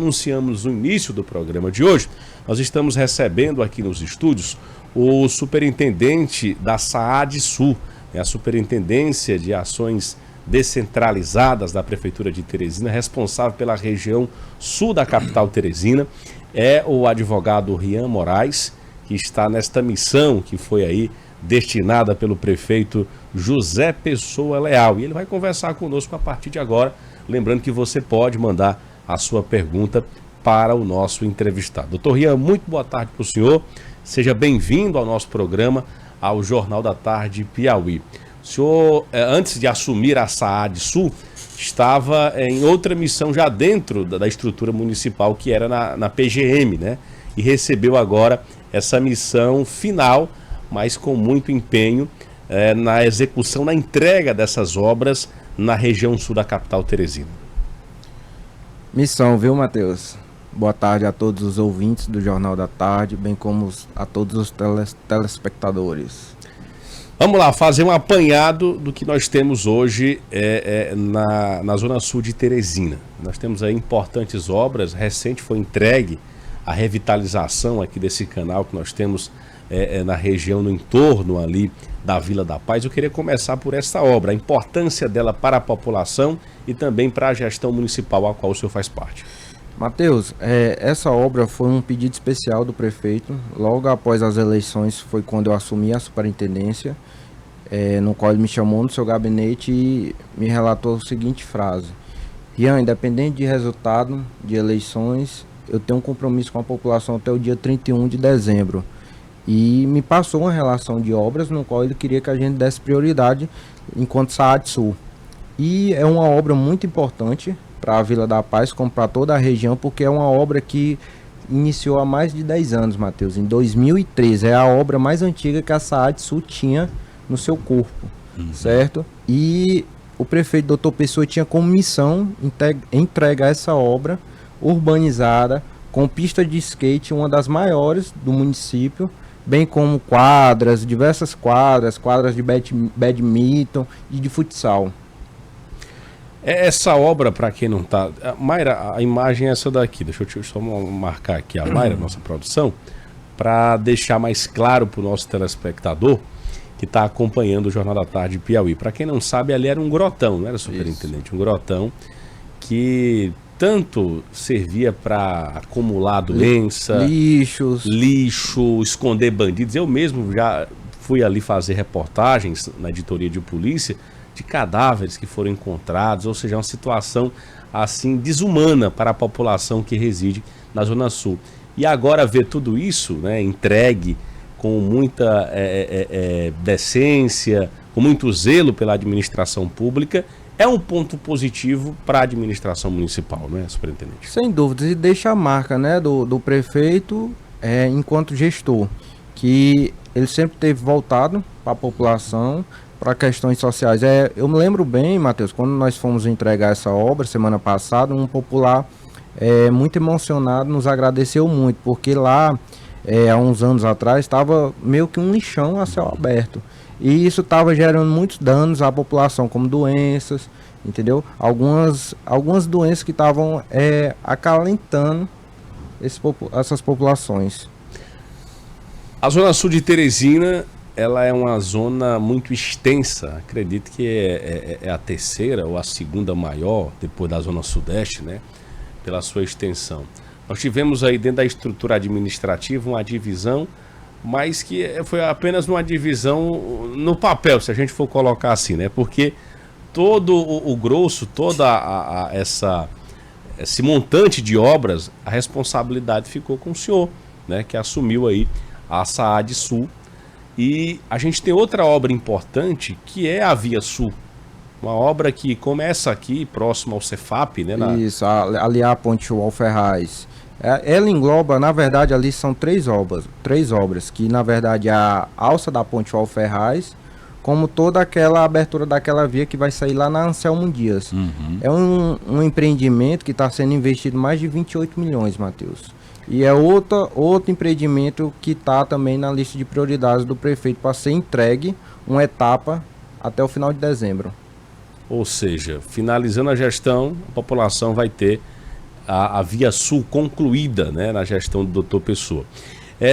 Anunciamos no início do programa de hoje, nós estamos recebendo aqui nos estúdios o superintendente da SAADSU, a Superintendência de Ações Descentralizadas da Prefeitura de Teresina, responsável pela região sul da capital Teresina, é o advogado Rian Moraes, que está nesta missão que foi aí destinada pelo prefeito José Pessoa Leal. E ele vai conversar conosco a partir de agora, lembrando que você pode mandar a sua pergunta para o nosso entrevistado. Doutor Rian, muito boa tarde para o senhor. Seja bem-vindo ao nosso programa, ao Jornal da Tarde Piauí. O senhor, antes de assumir a SAADSU, estava em outra missão já dentro da estrutura municipal, que era na PGM, né? E recebeu agora essa missão final, mas com muito empenho na execução, na entrega dessas obras na região sul da capital Teresina. Missão, viu, Matheus? Boa tarde a todos os ouvintes do Jornal da Tarde, bem como a todos os telespectadores. Vamos lá, fazer um apanhado do que nós temos hoje na zona sul de Teresina. Nós temos aí importantes obras, recente foi entregue a revitalização aqui desse canal que nós temos na região, no entorno ali da Vila da Paz. Eu queria começar por essa obra, a importância dela para a população e também para a gestão municipal a qual o senhor faz parte. Matheus, essa obra foi um pedido especial do prefeito. Logo após as eleições foi quando eu assumi a superintendência, no qual ele me chamou no seu gabinete e me relatou a seguinte frase: Rian, independente de resultado de eleições, eu tenho um compromisso com a população até o dia 31 de dezembro. E me passou uma relação de obras no qual ele queria que a gente desse prioridade enquanto SAADSU. E é uma obra muito importante para a Vila da Paz, como para toda a região, porque é uma obra que iniciou há mais de 10 anos, Matheus. Em 2013, é a obra mais antiga que a SAADSU tinha no seu corpo, certo? E o prefeito Dr. Pessoa tinha como missão entregar essa obra urbanizada, com pista de skate, uma das maiores do município, bem como quadras, diversas quadras de badminton e de futsal. Essa obra, para quem não tá... Mayra, a imagem é essa daqui. Deixa eu só marcar aqui a Mayra, nossa produção, para deixar mais claro para o nosso telespectador que está acompanhando o Jornal da Tarde Piauí. Para quem não sabe, ali era um grotão, não era, superintendente? Isso. Um grotão que tanto servia para acumular doença, lixo, esconder bandidos. Eu mesmo já fui ali fazer reportagens na editoria de polícia de cadáveres que foram encontrados, ou seja, uma situação assim desumana para a população que reside na Zona Sul. E agora ver tudo isso, né, entregue com muita decência, com muito zelo pela administração pública, é um ponto positivo para a administração municipal, não é, superintendente? Sem dúvidas, e deixa a marca, né, do prefeito enquanto gestor, que ele sempre teve voltado para a população, para questões sociais. Eu me lembro bem, Matheus, quando nós fomos entregar essa obra semana passada, um popular muito emocionado nos agradeceu muito, porque lá, há uns anos atrás, estava meio que um lixão a céu aberto. E isso estava gerando muitos danos à população, como doenças, entendeu? Algumas doenças que estavam acalentando essas populações. A Zona Sul de Teresina, ela é uma zona muito extensa, acredito que é a terceira ou a segunda maior, depois da Zona Sudeste, né? Pela sua extensão. Nós tivemos aí dentro da estrutura administrativa uma divisão, mas que foi apenas uma divisão no papel, se a gente for colocar assim, né? Porque todo o grosso, esse montante de obras, a responsabilidade ficou com o senhor, né? Que assumiu aí a SAADSU. E a gente tem outra obra importante, que é a Via Sul. Uma obra que começa aqui, próximo ao Cefap, né? Isso, ali a Ponte João Ferraz. Ela engloba, na verdade, ali são três obras, que na verdade a alça da Ponte João Ferraz, como toda aquela abertura daquela via que vai sair lá na Anselmo Dias. É um empreendimento que está sendo investido mais de 28 milhões, Matheus. E é outro empreendimento que está também na lista de prioridades do prefeito para ser entregue uma etapa até o final de dezembro. Ou seja, finalizando a gestão, a população vai ter a Via Sul concluída, né, na gestão do Dr. Pessoa.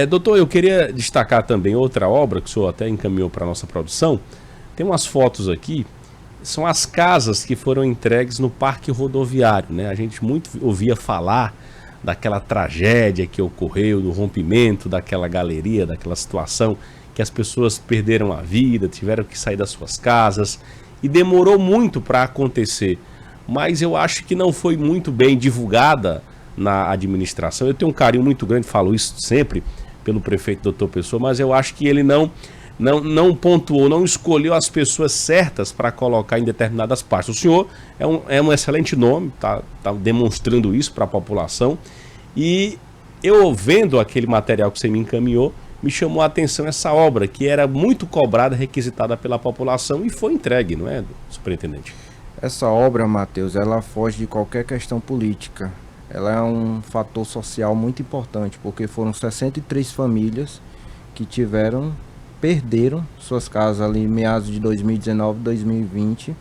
Doutor, eu queria destacar também outra obra que o senhor até encaminhou para a nossa produção. Tem umas fotos aqui, são as casas que foram entregues no Parque Rodoviário, né? A gente muito ouvia falar daquela tragédia que ocorreu, do rompimento daquela galeria, daquela situação que as pessoas perderam a vida, tiveram que sair das suas casas e demorou muito para acontecer. Mas eu acho que não foi muito bem divulgada na administração. Eu tenho um carinho muito grande, falo isso sempre, pelo prefeito Dr. Pessoa, mas eu acho que ele não pontuou, não escolheu as pessoas certas para colocar em determinadas partes. O senhor é um excelente nome, tá demonstrando isso para a população. E eu vendo aquele material que você me encaminhou, me chamou a atenção essa obra, que era muito cobrada, requisitada pela população e foi entregue, não é, superintendente? Essa obra, Matheus, ela foge de qualquer questão política. Ela é um fator social muito importante, porque foram 63 famílias que perderam suas casas ali em meados de 2019, 2020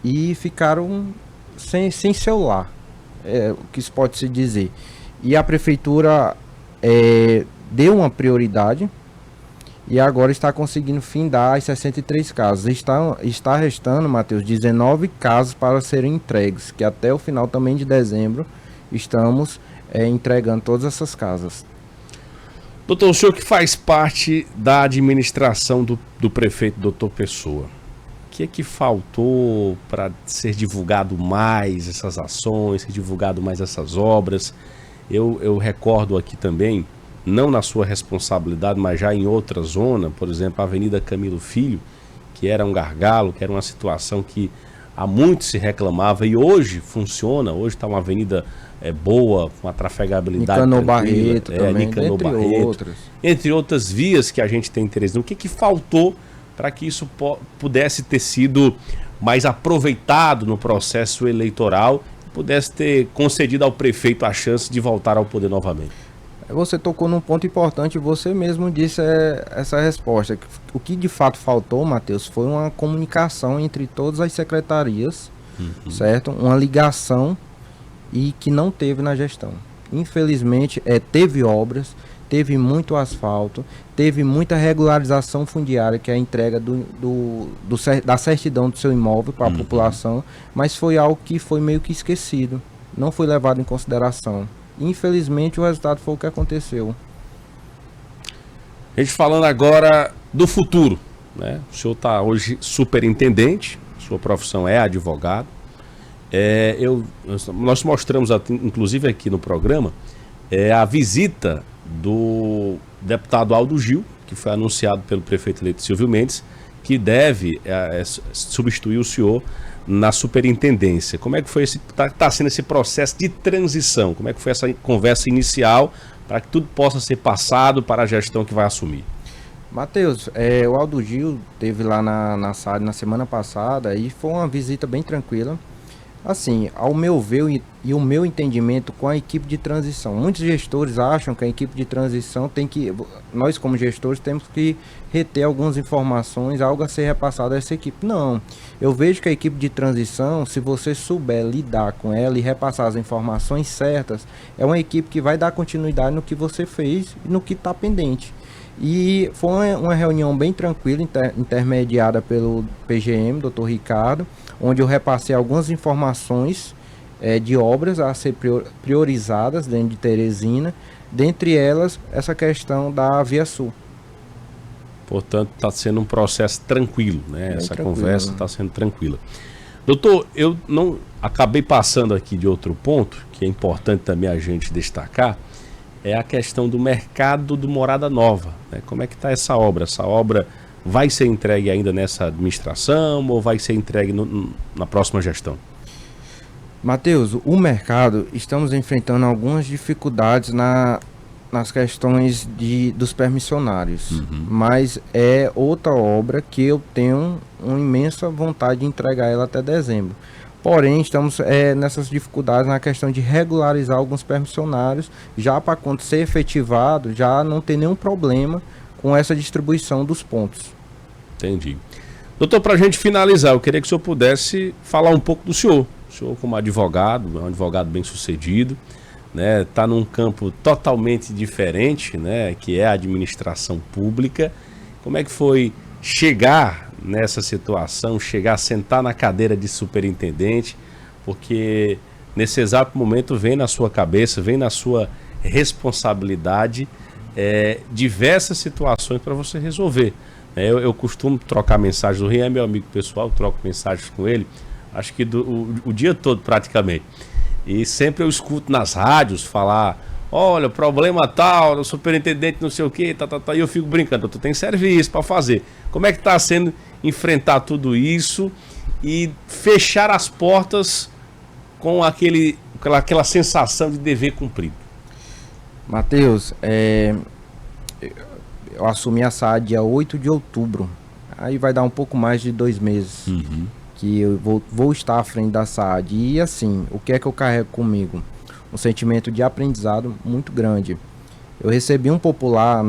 e ficaram sem celular, o que isso pode se dizer. E a prefeitura deu uma prioridade e agora está conseguindo findar as 63 casas. Está restando, Matheus, 19 casas para serem entregues, que até o final também de dezembro estamos entregando todas essas casas. Doutor, o senhor que faz parte da administração do prefeito Dr. Pessoa, o que é que faltou para ser divulgado mais essas ações, ser divulgado mais essas obras? Eu recordo aqui também, não na sua responsabilidade, mas já em outra zona, por exemplo, a Avenida Camilo Filho, que era um gargalo, que era uma situação que há muito se reclamava e hoje funciona, hoje está uma avenida boa, com a trafegabilidade Nicanor Barreto também, entre outras vias que a gente tem interesse. O que faltou para que isso pudesse ter sido mais aproveitado no processo eleitoral, pudesse ter concedido ao prefeito a chance de voltar ao poder novamente? Você tocou num ponto importante, você mesmo disse essa resposta. O que de fato faltou, Matheus, foi uma comunicação entre todas as secretarias, certo? Uma ligação, e que não teve na gestão. Infelizmente, teve obras, teve muito asfalto, teve muita regularização fundiária, que é a entrega da certidão do seu imóvel para a população, mas foi algo que foi meio que esquecido, não foi levado em consideração. Infelizmente, o resultado foi o que aconteceu. A gente falando agora do futuro, né? O senhor está hoje superintendente, sua profissão é advogado. Nós mostramos, inclusive aqui no programa, a visita do deputado Aldo Gil, que foi anunciado pelo prefeito eleito Silvio Mendes, que deve substituir o senhor na superintendência. Como é que foi tá sendo esse processo de transição? Como é que foi essa conversa inicial para que tudo possa ser passado para a gestão que vai assumir? Matheus, o Aldo Gil esteve lá na SAD na semana passada e foi uma visita bem tranquila. Assim, ao meu ver e o meu entendimento com a equipe de transição, muitos gestores acham que a equipe de transição nós como gestores temos que reter algumas informações, algo a ser repassado a essa equipe. Não, eu vejo que a equipe de transição, se você souber lidar com ela e repassar as informações certas, é uma equipe que vai dar continuidade no que você fez e no que está pendente. E foi uma reunião bem tranquila, intermediada pelo PGM, Dr. Ricardo, onde eu repassei algumas informações de obras a ser priorizadas dentro de Teresina, dentre elas essa questão da Via Sul. Portanto, está sendo um processo tranquilo, né? Bem essa tranquilo, conversa está sendo tranquila. Doutor, eu não acabei passando aqui de outro ponto, que é importante também a gente destacar, é a questão do mercado do Morada Nova, né? Como é que está essa obra? Essa obra vai ser entregue ainda nessa administração ou vai ser entregue na próxima gestão? Matheus, o mercado, estamos enfrentando algumas dificuldades nas questões dos permissionários, mas é outra obra que eu tenho uma imensa vontade de entregar ela até dezembro. Porém, estamos nessas dificuldades na questão de regularizar alguns permissionários, já para quando ser efetivado, já não ter nenhum problema com essa distribuição dos pontos. Entendi. Doutor, para a gente finalizar, eu queria que o senhor pudesse falar um pouco do senhor, O senhor, como advogado, é um advogado bem sucedido, né? Está num campo totalmente diferente, né? Que é a administração pública. Como é que foi chegar nessa situação, chegar a sentar na cadeira de superintendente? Porque nesse exato momento vem na sua cabeça, vem na sua responsabilidade diversas situações para você resolver. Eu costumo trocar mensagens, o Rian é meu amigo pessoal, troco mensagens com ele, acho que o dia todo praticamente. E sempre eu escuto nas rádios falar, olha, problema tal, o superintendente não sei o que, e eu fico brincando, tu tem serviço para fazer. Como é que está sendo enfrentar tudo isso e fechar as portas com aquela sensação de dever cumprido? Matheus, eu assumi a SAAD dia 8 de outubro, aí vai dar um pouco mais de 2 meses que eu vou estar à frente da SAAD. E assim, o que é que eu carrego comigo? Um sentimento de aprendizado muito grande. Eu recebi um popular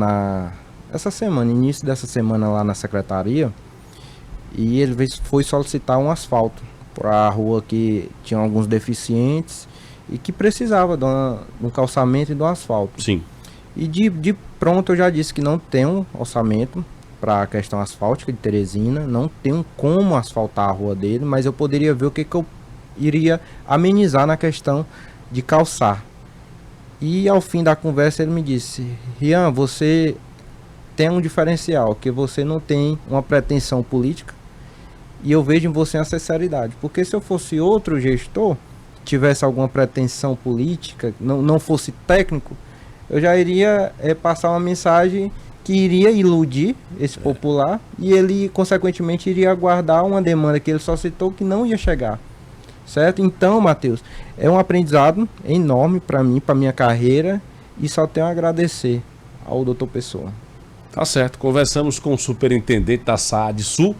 essa semana, início dessa semana lá na secretaria, e ele foi solicitar um asfalto para a rua que tinha alguns deficientes e que precisava de um calçamento e de um asfalto. Sim. E de pronto eu já disse que não tenho orçamento para a questão asfáltica de Teresina, não tenho como asfaltar a rua dele, mas eu poderia ver o que eu iria amenizar na questão de calçar. E ao fim da conversa ele me disse, Rian, você tem um diferencial, que você não tem uma pretensão política, e eu vejo em você a sinceridade, porque se eu fosse outro gestor, tivesse alguma pretensão política, não fosse técnico, eu já iria passar uma mensagem que iria iludir esse popular e ele, consequentemente, iria aguardar uma demanda que ele só citou que não ia chegar. Certo? Então, Matheus, é um aprendizado enorme para mim, para minha carreira, e só tenho a agradecer ao Dr. Pessoa. Tá certo. Conversamos com o superintendente da SAAD Sul,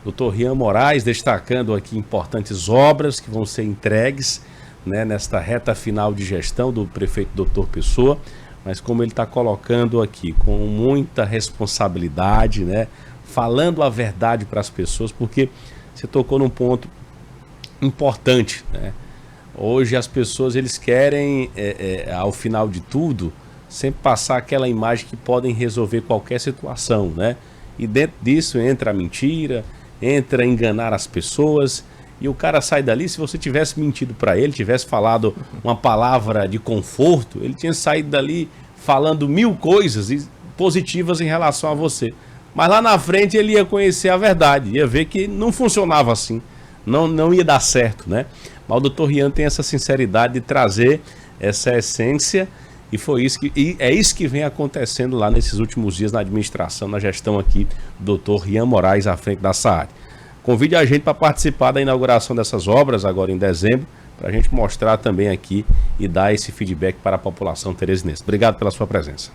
Dr. Rian Moraes, destacando aqui importantes obras que vão ser entregues, né, nesta reta final de gestão do prefeito Dr. Pessoa. Mas como ele está colocando aqui com muita responsabilidade, né, falando a verdade para as pessoas, porque você tocou num ponto importante, né? Hoje as pessoas eles querem, ao final de tudo, sempre passar aquela imagem que podem resolver qualquer situação, né? E dentro disso entra a mentira, entra enganar as pessoas. E o cara sai dali, se você tivesse mentido para ele, tivesse falado uma palavra de conforto, ele tinha saído dali falando 1000 coisas positivas em relação a você. Mas lá na frente ele ia conhecer a verdade, ia ver que não funcionava assim, não ia dar certo, né? Mas o Dr. Rian tem essa sinceridade de trazer essa essência e é isso que vem acontecendo lá nesses últimos dias na administração, na gestão aqui do Dr. Rian Moraes à frente da SAAD. Convide a gente para participar da inauguração dessas obras agora em dezembro, para a gente mostrar também aqui e dar esse feedback para a população teresinense. Obrigado pela sua presença.